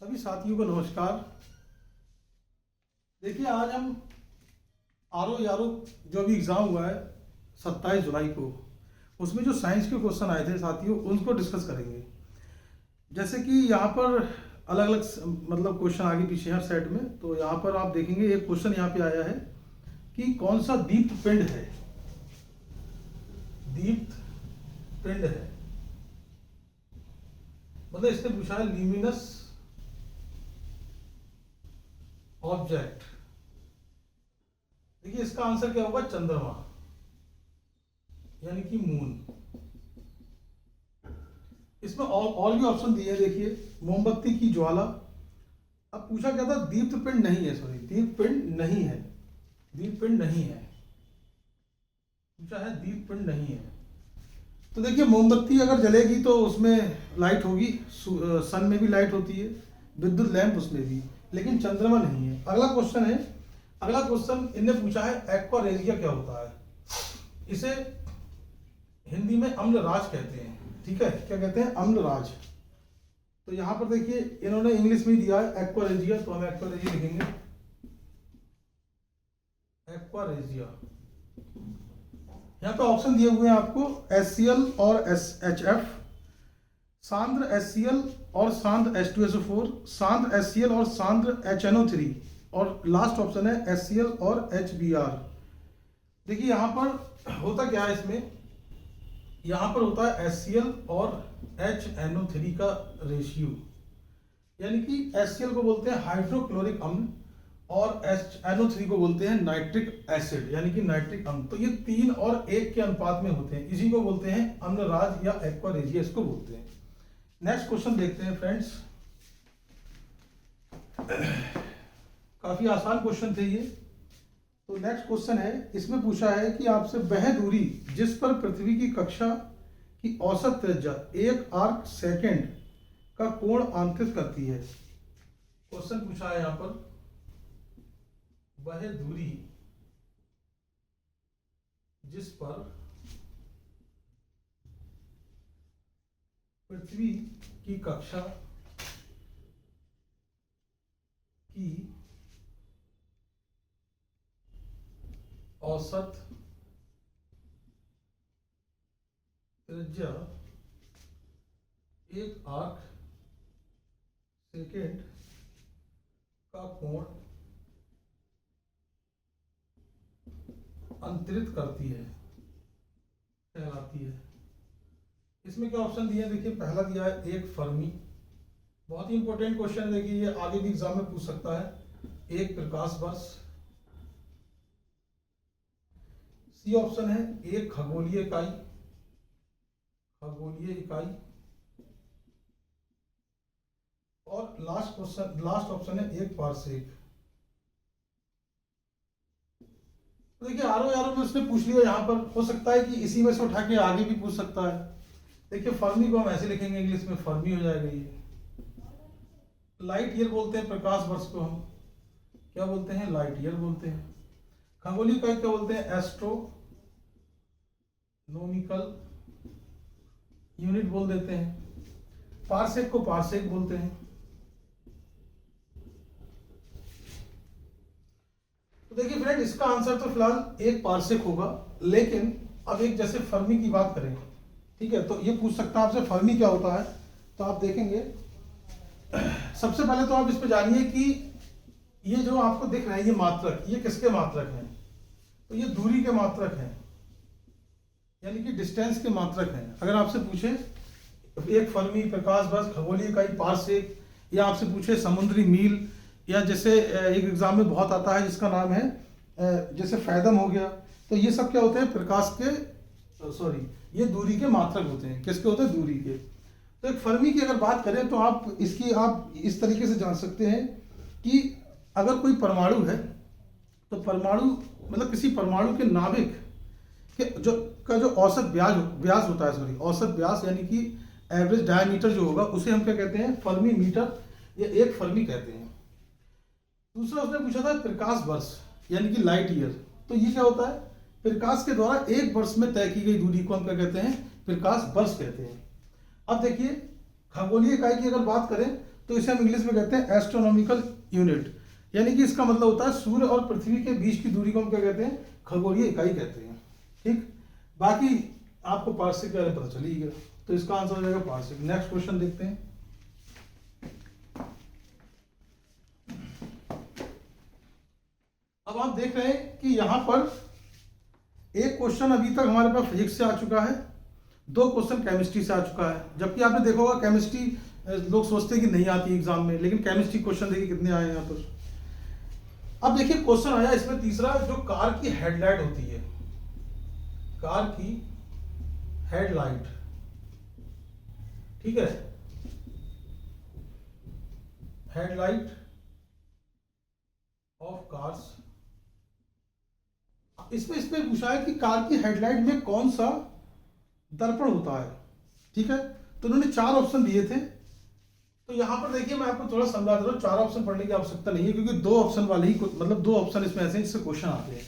सभी साथियों को नमस्कार। देखिए, आज हम आर ओ जो अभी एग्ज़ाम हुआ है 27 जुलाई को, उसमें जो साइंस के क्वेश्चन आए थे साथियों, उनको डिस्कस करेंगे। जैसे कि यहाँ पर अलग अलग मतलब क्वेश्चन आगे पीछे हैं सेट में। तो यहाँ पर आप देखेंगे एक क्वेश्चन यहाँ पे आया है कि कौन सा दीप्त पिंड है। दीप्त पिंड है मतलब इसने पूछा है ल्यूमिनस ऑब्जेक्ट। देखिए, इसका आंसर क्या होगा? चंद्रमा यानी कि मून। इसमें और भी ऑप्शन दिए हैं। देखिए, मोमबत्ती की ज्वाला। अब पूछा क्या था? दीप्त पिंड नहीं है, सॉरी दीप्त पिंड नहीं है, दीप्त पिंड नहीं है, पूछा है दीप्त पिंड नहीं है। तो देखिए, मोमबत्ती अगर जलेगी तो उसमें लाइट होगी, सन में भी लाइट होती है, विद्युत लैंप उसमें भी, लेकिन चंद्रमा नहीं है। अगला क्वेश्चन इनने पूछा है एक्वारेजिया क्या होता है। इसे हिंदी में अम्लराज कहते हैं। ठीक है, क्या कहते हैं? अम्लराज। तो यहां पर देखिए, इन्होंने इंग्लिश में दिया है एक्वारेजिया, तो हम एक्वारेजिया लिखेंगे। एक्वारेजिया। यहाँ पे ऑप्शन दिए हुए हैं आपको HCl और HF, सांद्र HCl और सांद्र H2SO4, सांद्र HCl और सांद्र HNO3, और लास्ट ऑप्शन है HCl और HBr। देखिए, यहाँ पर होता क्या है, इसमें यहाँ पर होता है HCl और HNO3 का रेशियो, यानी कि HCl को बोलते हैं हाइड्रोक्लोरिक अम्ल और HNO3 को बोलते हैं नाइट्रिक एसिड यानी कि नाइट्रिक अम्ल। तो ये 3 और 1 के अनुपात में होते हैं, इसी को बोलते हैं अम्लराज या एक्वारेजिया, इसको बोलते हैं। नेक्स्ट क्वेश्चन देखते हैं फ्रेंड्स। काफी आसान क्वेश्चन थे ये। तो नेक्स्ट क्वेश्चन है, इसमें पूछा है कि आपसे वह दूरी जिस पर पृथ्वी की कक्षा की औसत त्रिज्या 1 आर्क सेकेंड का कोण आंतरित करती है। क्वेश्चन पूछा है यहां पर, वह दूरी जिस पर पृथ्वी की कक्षा की औसत त्रिज्या 1 आर्क सेकेंड का कोण अंतरित करती है, कहलाती है। इसमें क्या ऑप्शन दिए हैं? देखिए, पहला दिया है 1 फर्मी। बहुत ही इंपॉर्टेंट क्वेश्चन है, देखिए ये आगे भी एग्जाम में पूछ सकता है। 1 प्रकाश वर्ष। सी ऑप्शन है 1 खगोलीय इकाई, खगोलीय इकाई। और लास्ट ऑप्शन है 1 पारसेक। तो देखिए, आर ओ में उसने पूछ लिया, यहां पर हो सकता है कि इसी में से उठा के आगे भी पूछ सकता है। देखिए, फर्मी को हम ऐसे लिखेंगे, इंग्लिश में फर्मी हो जाएगा ये। लाइट ईयर बोलते हैं प्रकाश वर्ष को, हम क्या बोलते हैं? लाइट ईयर बोलते हैं। खगोलीय इकाई क्या बोलते हैं? एस्ट्रोनॉमिकल यूनिट बोल देते हैं। पारसेक को पारसेक बोलते हैं। तो देखिए फ्रेंड, इसका आंसर तो फिलहाल 1 पारसेक होगा, लेकिन अब एक जैसे फर्मी की बात करें, ठीक है, तो ये पूछ सकता है आपसे फर्मी क्या होता है। तो आप देखेंगे, सबसे पहले तो आप इस पे जानिए कि ये जो आपको दिख रहे हैं ये मात्रक, ये किसके मात्रक हैं? तो ये दूरी के मात्रक हैं, यानी कि डिस्टेंस के मात्रक हैं। अगर आपसे पूछे 1 फर्मी, प्रकाश वर्ष, खगोलीय इकाई, पारसेक, या आपसे पूछे समुद्री मील, या जैसे एक एग्जाम में बहुत आता है जिसका नाम है जैसे फैदम हो गया, तो ये सब क्या होते हैं? प्रकाश के ये दूरी के मात्रक होते हैं। किसके होते हैं? दूरी के। तो एक फर्मी की अगर बात करें तो आप इस तरीके से जान सकते हैं कि अगर कोई परमाणु है तो परमाणु मतलब किसी परमाणु के नाभिक के जो औसत व्यास होता है, औसत व्यास यानी कि एवरेज डायमीटर जो होगा, उसे हम क्या कहते हैं? फर्मी मीटर या 1 फर्मी कहते हैं। दूसरा उसने पूछा था प्रकाश वर्ष यानी कि लाइट ईयर। तो ये क्या होता है? प्रकाश के द्वारा 1 वर्ष में तय की गई दूरी को हम क्या कहते हैं? प्रकाश वर्ष कहते हैं। अब देखिए, खगोलीय इकाई की अगर बात करें तो इसे हम इंग्लिश में कहते हैं एस्ट्रोनॉमिकल यूनिट, यानी कि इसका मतलब होता है सूर्य और पृथ्वी के बीच की दूरी को हम क्या कहते हैं, खगोलीय इकाई कहते हैं। ठीक, बाकी आपको पार्सेक के बारे में पता चल ही गया, तो इसका आंसर हो जाएगा पार्सेक। नेक्स्ट क्वेश्चन देखते हैं। अब आप देख रहे हैं कि यहां पर एक क्वेश्चन अभी तक हमारे पास फिजिक्स से आ चुका है, 2 क्वेश्चन केमिस्ट्री से आ चुका है। जबकि आपने देखा होगा केमिस्ट्री लोग सोचते हैं कि नहीं आती एग्जाम में, लेकिन केमिस्ट्री क्वेश्चन देखिए कितने आए हैं यहाँ पर। अब देखिए क्वेश्चन आया इसमें तीसरा, जो कार की हेडलाइट होती है, कार की हेडलाइट, ठीक है, हेडलाइट ऑफ कार्स, इसमें पूछा है कि कार की हेडलाइट में कौन सा दर्पण होता है। ठीक है, तो उन्होंने 4 ऑप्शन दिए थे। तो यहां पर देखिए मैं आपको थोड़ा समझा दे रहा हूं, 4 ऑप्शन पढ़ने की आवश्यकता नहीं है, क्योंकि 2 ऑप्शन वाले ही, मतलब 2 ऑप्शन इसमें ऐसे जिससे क्वेश्चन आते हैं।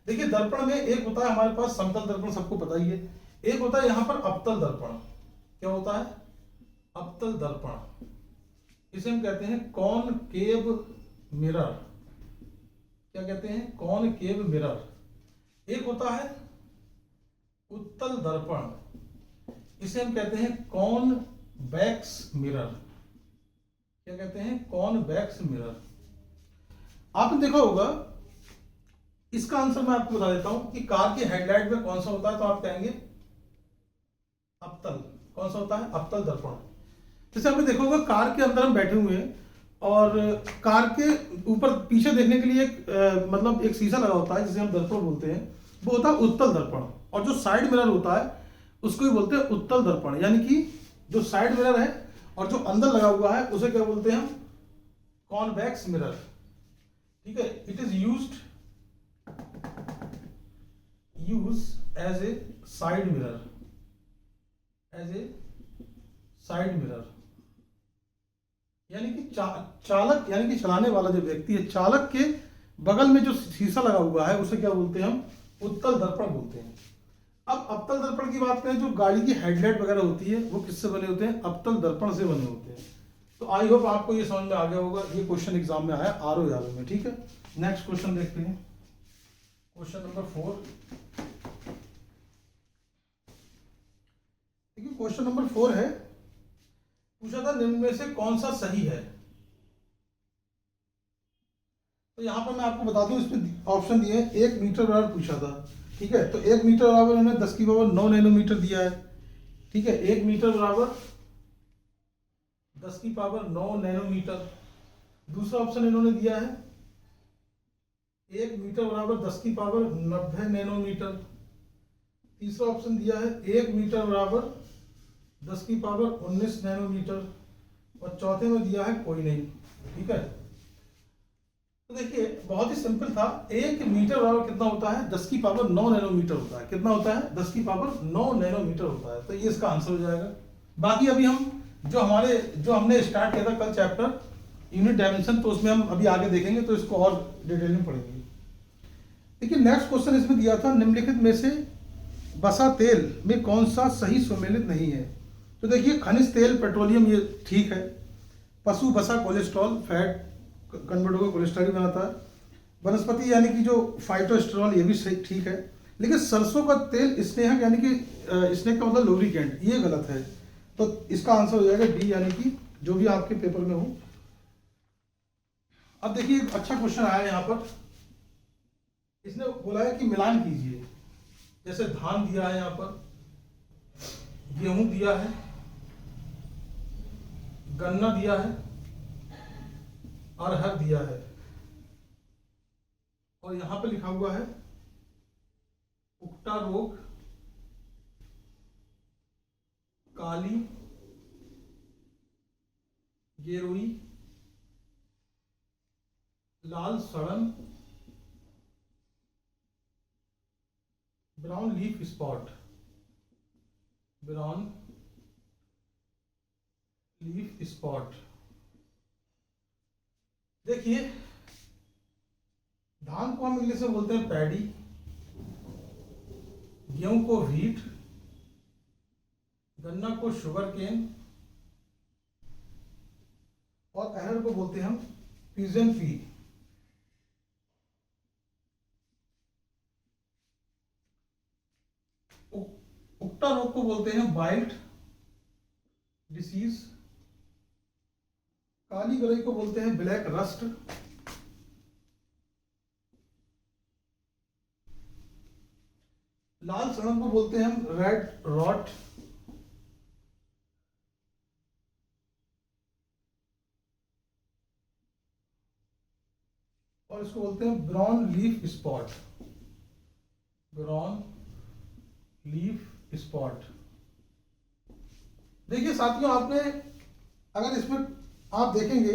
देखिए दर्पण में एक होता है हमारे पास समतल दर्पण, सबको पता ही है। एक होता है यहां पर अवतल दर्पण। क्या होता है? अवतल दर्पण, इसे हम कहते हैं कॉनकेव मिरर। क्या कहते हैं? Concave mirror. एक होता है उत्तल दर्पण, इसे हम कहते हैं कॉनवेक्स मिरर। क्या कहते हैं? Convex mirror. आपने देखा होगा, इसका आंसर मैं आपको बता देता हूं कि कार की हेडलाइट में कौन सा होता है, तो आप कहेंगे अवतल। कौन सा होता है? अवतल दर्पण। जैसे आपने देखा होगा कार के अंदर हम बैठे हुए हैं और कार के ऊपर पीछे देखने के लिए मतलब एक शीशा लगा होता है जिसे हम दर्पण बोलते हैं, वो होता है उत्तल दर्पण। और जो साइड मिरर होता है उसको ही बोलते हैं उत्तल दर्पण, यानी कि जो साइड मिरर है और जो अंदर लगा हुआ है उसे क्या बोलते हैं हम? Convex mirror. ठीक है, it is use as a side mirror, as a side mirror, यानी कि चालक, यानी कि चलाने वाला जो व्यक्ति है, चालक के बगल में जो शीशा लगा हुआ है उसे क्या बोलते हैं हम? उत्तल दर्पण बोलते हैं। अब अवतल दर्पण की बात करें, जो गाड़ी की हेडलाइट वगैरह होती है वो किससे बने होते हैं? अवतल दर्पण से बने होते हैं। तो आई होप आपको ये समझ में आ गया होगा, ये क्वेश्चन एग्जाम में आया आरओ में। ठीक है, नेक्स्ट क्वेश्चन देखते हैं, क्वेश्चन नंबर 4। देखिए क्वेश्चन नंबर 4 है, पूछा था निम्न में से कौन सा सही है। तो यहां पर मैं आपको बता दूं, इसमें ऑप्शन दिए 1 मीटर बराबर पूछा था। ठीक है, तो 1 मीटर बराबर उन्होंने 10 की पावर 9 नैनोमीटर दिया है। ठीक है, 1 मीटर बराबर 10 की पावर 9 नैनोमीटर। दूसरा ऑप्शन इन्होंने दिया है 1 मीटर बराबर 10 की पावर 90 नैनोमीटर। तीसरा ऑप्शन दिया है 1 मीटर बराबर 10 की पावर 19 नैनोमीटर। और चौथे में दिया है कोई नहीं। ठीक है, तो देखिए बहुत ही सिंपल था। 1 मीटर बराबर कितना होता है? 10 की पावर 9 नैनोमीटर होता है। कितना होता है? 10 की पावर 9 नैनोमीटर होता है। तो ये इसका आंसर हो जाएगा। बाकी अभी हम जो हमने स्टार्ट किया था कल चैप्टर यूनिट डायमेंशन, तो उसमें हम अभी आगे देखेंगे, तो इसको और डिटेल में पढ़ेंगे। देखिए नेक्स्ट क्वेश्चन इसमें दिया था, निम्नलिखित में से बसा तेल में कौन सा सही सुमेलित नहीं है। तो देखिए खनिज तेल, पेट्रोलियम, ये ठीक है। पशु बसा कोलेस्ट्रॉल, फैट कन्वर्ट होकर कोलेस्ट्रॉल बनाता है। वनस्पति यानी कि जो फाइटोस्टेरॉल, ये भी सही ठीक है। लेकिन सरसों का तेल स्नेहक, यानी कि स्नेहक का मतलब लुब्रिकेंट, ये गलत है। तो इसका आंसर हो जाएगा डी, यानी कि जो भी आपके पेपर में हो। अब देखिए एक अच्छा क्वेश्चन आया यहाँ पर, इसने बोला है कि मिलान कीजिए। जैसे धान दिया है यहाँ पर, गेहूं दिया है, गन्ना दिया है, अरहर दिया है, और यहां पे लिखा हुआ है उकटा रोग, काली गेरुई, लाल सड़न, brown leaf spot, brown leaf spot. देखिए धान को हम इंग्लिश में बोलते हैं पैडी, गेहूं को व्हीट, गन्ना को शुगर केन, और एरर को बोलते हैं हम पिजन पी। उक्टा रोग को बोलते हैं बाइट डिसीज। काली गलई को बोलते हैं ब्लैक रस्ट। लाल सड़न को बोलते हैं हम रेड रॉट। और इसको बोलते हैं brown leaf spot. Brown leaf spot. देखिए साथियों, आपने अगर इसमें आप देखेंगे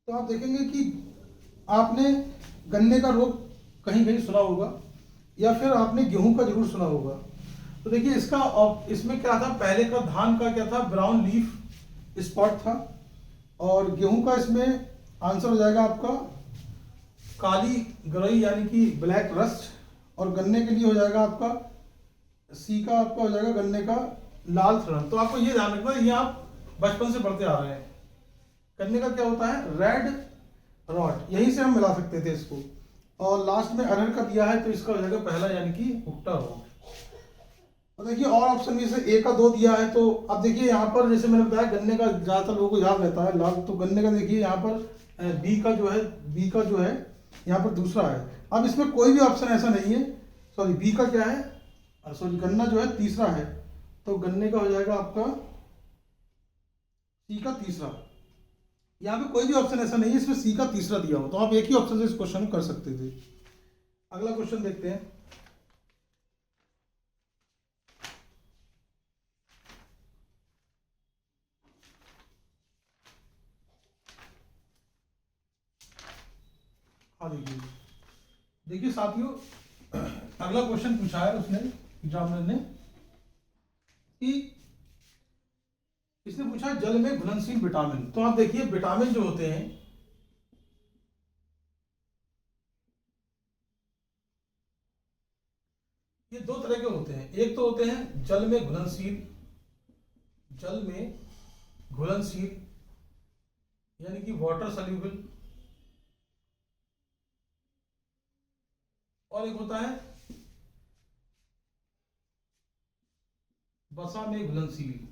तो आप देखेंगे कि आपने गन्ने का रोग कहीं कहीं सुना होगा या फिर आपने गेहूं का जरूर सुना होगा। तो देखिए इसमें क्या था, पहले का धान का क्या था, ब्राउन लीफ स्पॉट था। और गेहूं का इसमें आंसर हो जाएगा आपका काली गरई यानी कि ब्लैक रस्ट। और गन्ने के लिए हो जाएगा आपका सी का, आपका हो जाएगा गन्ने का लाल सड़न। तो आपको ये ध्यान रखना, ये आप बचपन से पढ़ते आ रहे हैं। गन्ने का क्या होता है, रेड रॉट, यहीं से हम मिला सकते थे इसको। और लास्ट में अरहर का दिया है तो इसका हो जाएगा पहला यानी कि उक्टा रोग। और देखिए और ऑप्शन में से ए का 2 दिया है। तो अब देखिए यहाँ पर जैसे मैंने बताया गन्ने का ज्यादातर लोगों को याद रहता है लाल, तो गन्ने का देखिए यहाँ पर बी का जो है यहाँ पर दूसरा है। अब इसमें कोई भी ऑप्शन ऐसा नहीं है, सॉरी बी का क्या है, सॉरी गन्ना जो है तीसरा है, तो गन्ने का हो जाएगा आपका सी का तीसरा। यहाँ पे कोई भी ऑप्शन ऐसा नहीं है इसमें सी का तीसरा दिया हो, तो आप एक ही ऑप्शन से इस क्वेश्चन कर सकते थे। अगला क्वेश्चन देखते हैं। हाँ देखिए साथियों, अगला क्वेश्चन पूछा है उसने एग्जामिनर ने कि इसने पूछा जल में घुलनशील विटामिन। तो आप देखिए विटामिन जो होते हैं ये 2 तरह के होते हैं। एक तो होते हैं जल में घुलनशील यानी कि वाटर सॉल्यूबल, और एक होता है वसा में घुलनशील,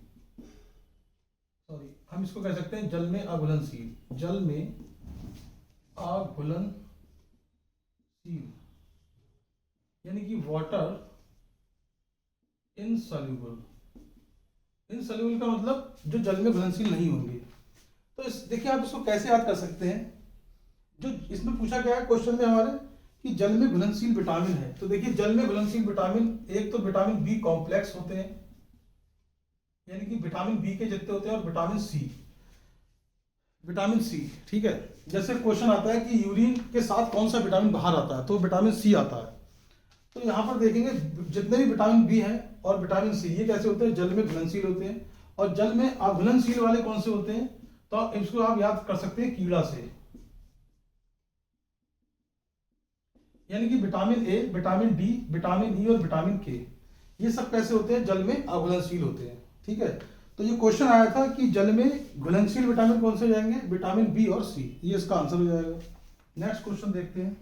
सॉरी हम इसको कह सकते हैं जल में अघुलनशील। जल में अघुलनशील यानी कि वाटर इनसॉल्यूबल। इनसॉल्यूबल का मतलब जो जल में घुलनशील नहीं होंगे। तो देखिए आप इसको कैसे याद कर सकते हैं। जो इसमें पूछा गया है क्वेश्चन में हमारे कि जल में घुलनशील विटामिन है, तो देखिए जल में घुलनशील विटामिन एक तो विटामिन बी कॉम्प्लेक्स होते हैं यानी कि विटामिन बी के जितने होते हैं, और विटामिन सी, ठीक है। जैसे क्वेश्चन आता है कि यूरिन के साथ कौन सा विटामिन बाहर आता है, तो विटामिन सी आता है। तो यहाँ पर देखेंगे जितने भी विटामिन बी हैं और विटामिन सी ये कैसे होते हैं, जल में घुलनशील होते हैं। और जल में अघुलनशील वाले कौन से होते हैं, तो इसको आप याद कर सकते हैं कीड़ा से, यानी कि vitamin A, vitamin D, vitamin E और विटामिन के, ये सब कैसे होते हैं, जल में अघुलनशील होते हैं, ठीक है। तो ये क्वेश्चन आया था कि जल में घुलनशील विटामिन कौन से हो जाएंगे, विटामिन बी और सी, ये इसका आंसर हो जाएगा। नेक्स्ट क्वेश्चन देखते हैं।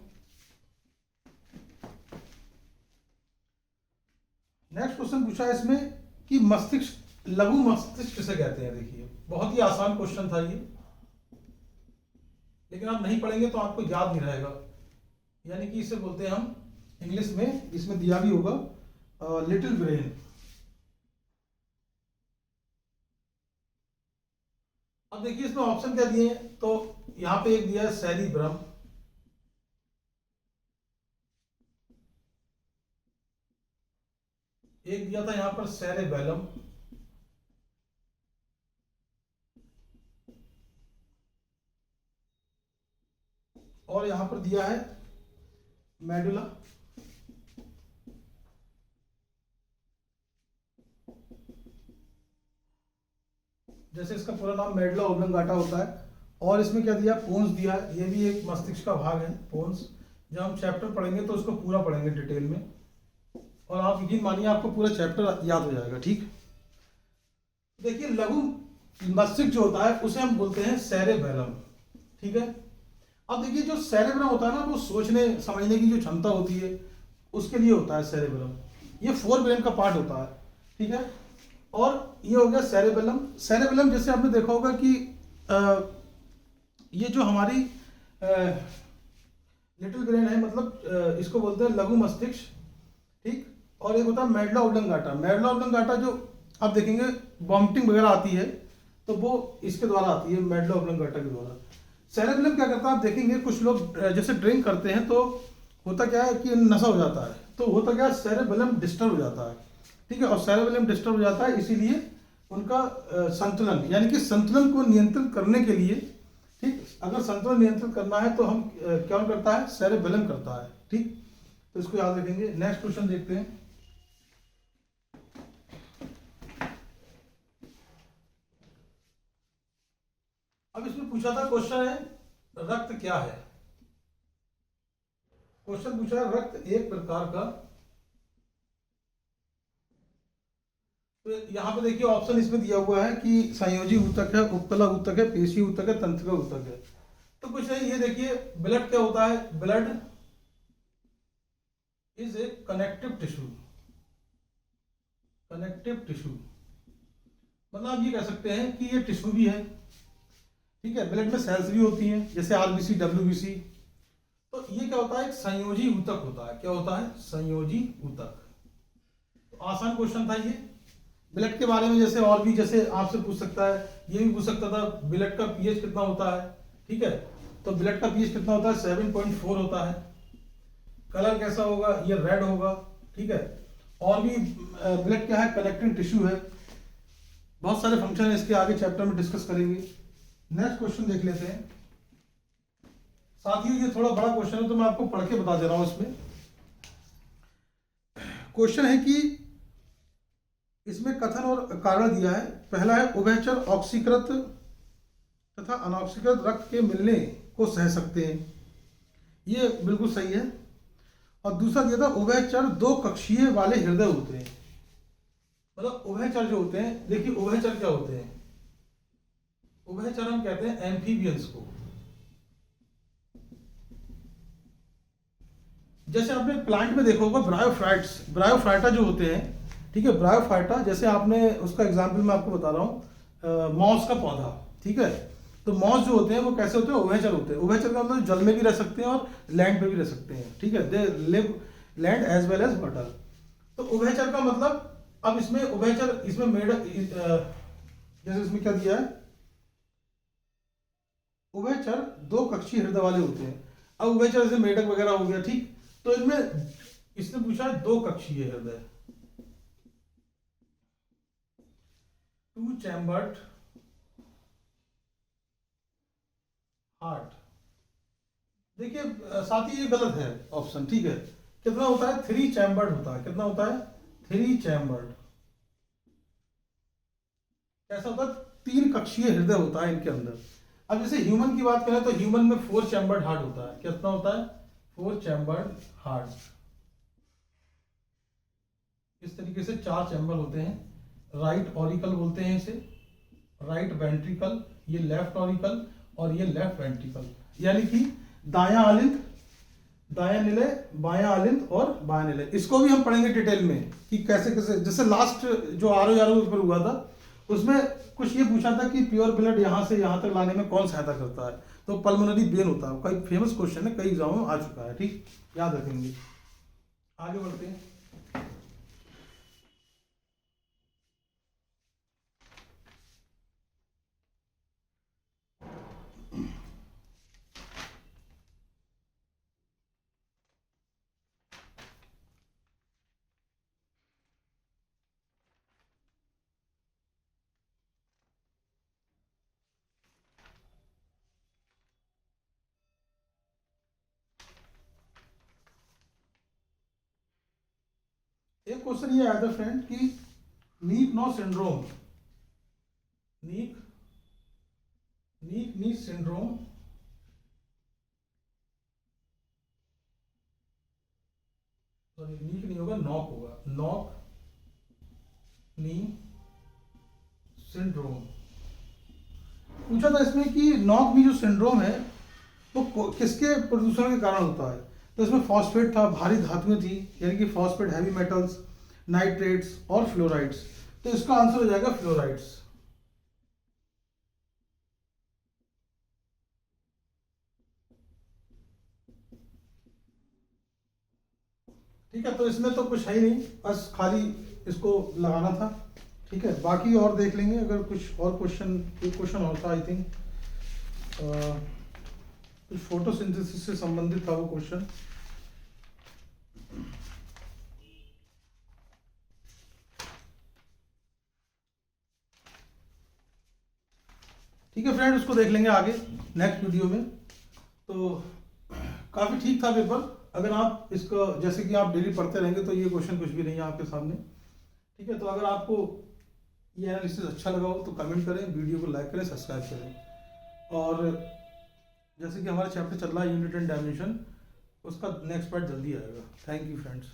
नेक्स्ट क्वेश्चन पूछा है इसमें कि मस्तिष्क, लघु मस्तिष्क किसे कहते हैं। देखिए बहुत ही आसान क्वेश्चन था ये, लेकिन आप नहीं पढ़ेंगे तो आपको याद नहीं रहेगा। यानी कि इसे बोलते हैं हम इंग्लिश में, इसमें दिया भी होगा लिटिल ब्रेन। अब देखिए इसमें ऑप्शन क्या दिए हैं, तो यहां पे एक दिया है सेरिब्रम, एक दिया था यहां पर सेरेबेलम, और यहां पर दिया है मेडुला। जैसे इसका पूरा नाम मेडुला ओब्लंगाटा होता है। और इसमें क्या दिया, पोन्स दिया है, ये भी एक मस्तिष्क का भाग है पोन्स। जब हम चैप्टर पढ़ेंगे तो उसको पूरा पढ़ेंगे डिटेल में, और आप यकीन मानिए आपको पूरा चैप्टर याद हो जाएगा, ठीक। देखिए लघु मस्तिष्क जो होता है उसे हम बोलते हैं सेरेबेलम। ठीक है। अब देखिए जो सेरेब्रम होता है ना, वो सोचने समझने की जो क्षमता होती है उसके लिए होता है सेरेब्रम। ये फोर ब्रेन का पार्ट होता है। ठीक है। और ये हो गया सेरेबेलम। सेरेबेलम जैसे आपने देखा होगा कि ये जो हमारी लिटिल ब्रेन है, मतलब इसको बोलते हैं लघु मस्तिष्क। ठीक। और एक होता है मेडुला ऑब्लंगाटा। मेडुला ऑब्लंगाटा जो आप देखेंगे वॉमिटिंग वगैरह आती है तो वो इसके द्वारा आती है, मेडुला ऑब्लंगाटा के द्वारा। सेरेबेलम क्या करता है, आप देखेंगे कुछ लोग जैसे ड्रिंक करते हैं तो होता क्या है कि नशा हो जाता है, तो होता क्या है सेरेबेलम डिस्टर्ब हो जाता है। ठीक है। और सेरेबेलम डिस्टर्ब हो जाता है, इसीलिए उनका संतुलन, यानी कि संतुलन को नियंत्रित करने के लिए, ठीक, अगर संतुलन नियंत्रित करना है तो हम क्या करता है, सेरेबेलम करता है। ठीक। तो इसको याद रखेंगे। नेक्स्ट क्वेश्चन देखते हैं। अब इसमें पूछा था, क्वेश्चन है रक्त क्या है। क्वेश्चन पूछा है रक्त एक प्रकार का, तो यहाँ पे देखिए ऑप्शन इसमें दिया हुआ है कि संयोजी ऊतक है, उपकला ऊतक है, पेशी ऊतक है, तंत्रिका ऊतक है। तो कुछ नहीं, ये देखिए ब्लड क्या होता है, blood is a connective tissue. Connective tissue मतलब आप ये कह सकते हैं कि ये टिश्यू भी है। ठीक है। ब्लड में सेल्स भी होती हैं जैसे आरबीसी, डब्ल्यूबीसी। तो ये क्या होता है, एक संयोजी ऊतक होता है। क्या होता है, संयोजी ऊतक। तो आसान क्वेश्चन था ये। ब्लड के बारे में जैसे और भी जैसे आपसे पूछ सकता है, ये भी पूछ सकता था ब्लड का पीएच कितना होता है। ठीक है। तो ब्लड का पीएच कितना होता है, 7.4 होता है। कलर कैसा होगा, ये रेड होगा। ठीक है। और भी ब्लड क्या है, कनेक्टिंग टिश्यू है। बहुत सारे फंक्शन है, इसके आगे चैप्टर में डिस्कस करेंगे। नेक्स्ट क्वेश्चन देख लेते हैं। साथियों ये थोड़ा बड़ा क्वेश्चन है तो मैं आपको पढ़ के बता दे रहा हूं। इसमें क्वेश्चन है कि इसमें कथन और कारण दिया है। पहला है उभयचर ऑक्सीकृत तथा अनऑक्सीकृत रक्त के मिलने को सह सकते हैं, ये बिल्कुल सही है। और दूसरा दिया था उभयचर दो कक्षीय वाले हृदय होते हैं। मतलब उभयचर जो होते हैं, देखिए उभयचर क्या होते हैं, उभयचर हम कहते हैं एम्फीबियंस को। जैसे आपने प्लांट में देखा होगा ब्रायोफाइट्स, ब्रायोफाइटा जो होते हैं। ठीक है। ब्रायोफाइटा जैसे आपने उसका एग्जांपल मैं आपको बता रहा हूँ, मॉस का पौधा। ठीक है। तो मॉस जो होते हैं वो कैसे होते हैं, उभयचर होते हैं। उभयचर का मतलब जल में भी रह सकते हैं और लैंड पे भी रह सकते हैं। ठीक है। They live land as well as water. तो उभयचर का मतलब, अब इसमें उभयचर इसमें जैसे इसमें क्या दिया है, उभयचर दो कक्षीय हृदय वाले होते हैं। अब उभयचर जैसे मेढक वगैरह हो गया। ठीक। तो इनमें इसने पूछा है दो कक्षीय हृदय, टू चैम्बर्ड हार्ट। देखिए साथी ये गलत है ऑप्शन। ठीक है। कितना होता है, थ्री चैम्बर्ड होता है। कितना होता है, थ्री चैम्बर्ड। कैसा होता है, तीन कक्षीय हृदय होता है इनके अंदर। अब जैसे ह्यूमन की बात करें तो ह्यूमन में फोर चैम्बर्ड हार्ट होता है। कितना होता है, फोर चैम्बर्ड हार्ट। इस तरीके से चार चैम्बर होते हैं। राइट ऑरिकल बोलते हैं इसे, राइट वेंट्रिकल, ये लेफ्ट ऑरिकल और ये लेफ्ट वेंट्रिकल। यानी कि दायां आलिंद, दायां निलय, बायां आलिंद और बायां निलय। इसको भी हम पढ़ेंगे डिटेल में कि कैसे कैसे। जैसे लास्ट जो आर ओ पेपर हुआ था उसमें कुछ ये पूछा था कि प्योर ब्लड यहां से यहां तक लाने में कौन सहायता करता है, तो पल्मोनरी वेन होता है। कई फेमस क्वेश्चन है, कई एग्जामों में आ चुका है। ठीक, याद रखेंगे। आगे बढ़ते हैं। एक क्वेश्चन ये आया था फ्रेंड कि नीक नो सिंड्रोम, नीक नीक नी सिंड्रोम, सॉरी नीक नहीं होगा, नॉक होगा, नॉक नी सिंड्रोम। पूछा था इसमें कि नॉक मी जो सिंड्रोम है वो किसके प्रदूषण के कारण होता है। तो इसमें फॉस्फेट था, भारी धातुएं थी, यानी कि फॉस्फेट, हैवी मेटल्स, नाइट्रेट्स और फ्लोराइड्स। तो इसका आंसर हो जाएगा फ्लोराइड्स। ठीक है, तो इसमें तो कुछ है ही नहीं, बस खाली इसको लगाना था। ठीक है, बाकी और देख लेंगे अगर कुछ और क्वेश्चन, एक क्वेश्चन और था आई थिंक, कुछ फोटोसिंथेसिस से संबंधित था वो क्वेश्चन। ठीक है फ्रेंड, उसको देख लेंगे आगे नेक्स्ट वीडियो में। तो काफ़ी ठीक था पेपर। अगर आप इसको जैसे कि आप डेली पढ़ते रहेंगे तो ये क्वेश्चन कुछ भी नहीं है आपके सामने। ठीक है, तो अगर आपको ये एनालिसिस अच्छा लगा हो तो कमेंट करें, वीडियो को लाइक करें, सब्सक्राइब करें। और जैसे कि हमारा चैप्टर चल रहा है यूनिट एंड डायमेंशन, उसका नेक्स्ट पार्ट जल्दी आएगा। Thank you friends.